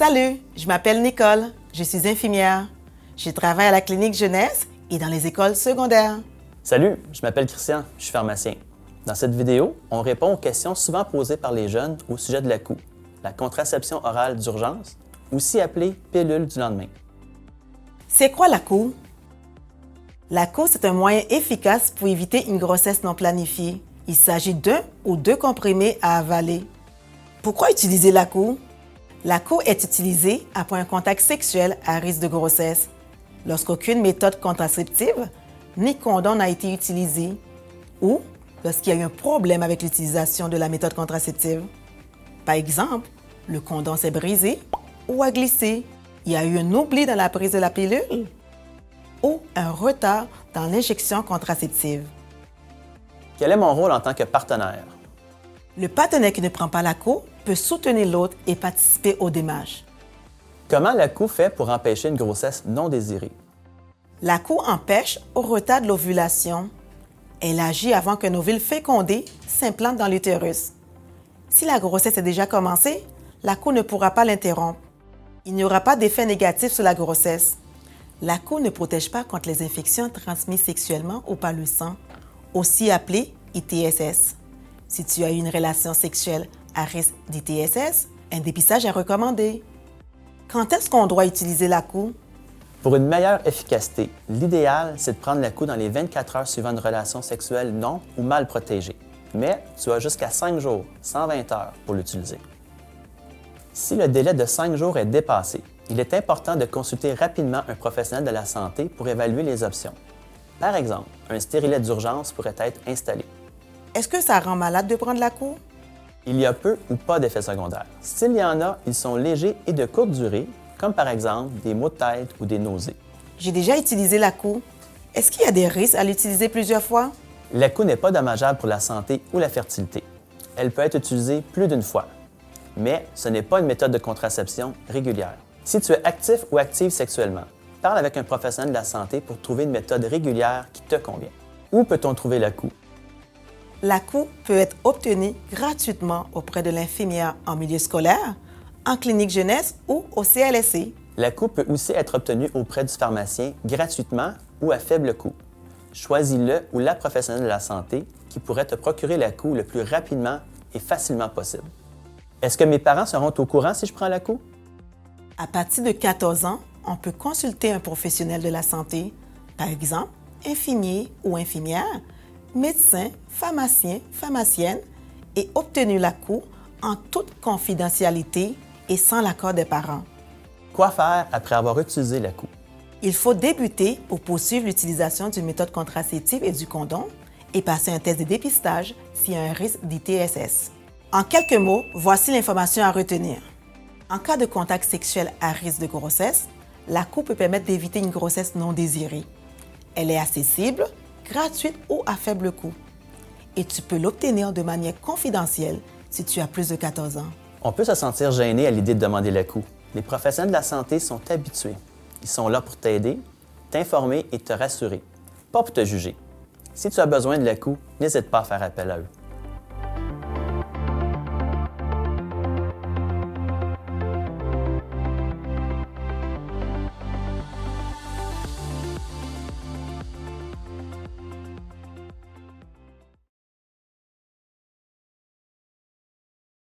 Salut, je m'appelle Nicole, je suis infirmière. Je travaille à la clinique jeunesse et dans les écoles secondaires. Salut, je m'appelle Christian, je suis pharmacien. Dans cette vidéo, on répond aux questions souvent posées par les jeunes au sujet de la COU, la contraception orale d'urgence, aussi appelée pilule du lendemain. C'est quoi la COU? La COU, c'est un moyen efficace pour éviter une grossesse non planifiée. Il s'agit d'un ou deux comprimés à avaler. Pourquoi utiliser la COU? La COU est utilisée après un contact sexuel à risque de grossesse, lorsqu'aucune méthode contraceptive ni condom n'a été utilisé, ou lorsqu'il y a eu un problème avec l'utilisation de la méthode contraceptive. Par exemple, le condom s'est brisé ou a glissé, il y a eu un oubli dans la prise de la pilule, ou un retard dans l'injection contraceptive. Quel est mon rôle en tant que partenaire? Le partenaire qui ne prend pas la COU peut soutenir l'autre et participer aux démarches. Comment la COU fait pour empêcher une grossesse non désirée? La COU empêche au retard de l'ovulation. Elle agit avant qu'un ovule fécondé s'implante dans l'utérus. Si la grossesse est déjà commencée, la COU ne pourra pas l'interrompre. Il n'y aura pas d'effet négatif sur la grossesse. La COU ne protège pas contre les infections transmises sexuellement ou par le sang, aussi appelées ITSS. Si tu as eu une relation sexuelle à risque d'ITSS, un dépistage est recommandé. Quand est-ce qu'on doit utiliser la COU? Pour une meilleure efficacité, l'idéal, c'est de prendre la COU dans les 24 heures suivant une relation sexuelle non ou mal protégée. Mais tu as jusqu'à 5 jours, 120 heures, pour l'utiliser. Si le délai de 5 jours est dépassé, il est important de consulter rapidement un professionnel de la santé pour évaluer les options. Par exemple, un stérilet d'urgence pourrait être installé. Est-ce que ça rend malade de prendre la COU? Il y a peu ou pas d'effets secondaires. S'il y en a, ils sont légers et de courte durée, comme par exemple des maux de tête ou des nausées. J'ai déjà utilisé la COU. Est-ce qu'il y a des risques à l'utiliser plusieurs fois? La COU n'est pas dommageable pour la santé ou la fertilité. Elle peut être utilisée plus d'une fois, mais ce n'est pas une méthode de contraception régulière. Si tu es actif ou active sexuellement, parle avec un professionnel de la santé pour trouver une méthode régulière qui te convient. Où peut-on trouver la COU? La COU peut être obtenue gratuitement auprès de l'infirmière en milieu scolaire, en clinique jeunesse ou au CLSC. La COU peut aussi être obtenue auprès du pharmacien gratuitement ou à faible coût. Choisis le ou la professionnelle de la santé qui pourrait te procurer la COU le plus rapidement et facilement possible. Est-ce que mes parents seront au courant si je prends la COU? À partir de 14 ans, on peut consulter un professionnel de la santé, par exemple, infirmier ou infirmière, médecin, pharmacien, pharmacienne, et obtenir la COU en toute confidentialité et sans l'accord des parents. Quoi faire après avoir utilisé la COU? Il faut débuter ou poursuivre l'utilisation d'une méthode contraceptive et du condom et passer un test de dépistage s'il y a un risque d'ITSS. En quelques mots, voici l'information à retenir. En cas de contact sexuel à risque de grossesse, la COU peut permettre d'éviter une grossesse non désirée. Elle est accessible, gratuite ou à faible coût. Et tu peux l'obtenir de manière confidentielle si tu as plus de 14 ans. On peut se sentir gêné à l'idée de demander la COU. Les professionnels de la santé sont habitués. Ils sont là pour t'aider, t'informer et te rassurer, pas pour te juger. Si tu as besoin de la COU, n'hésite pas à faire appel à eux.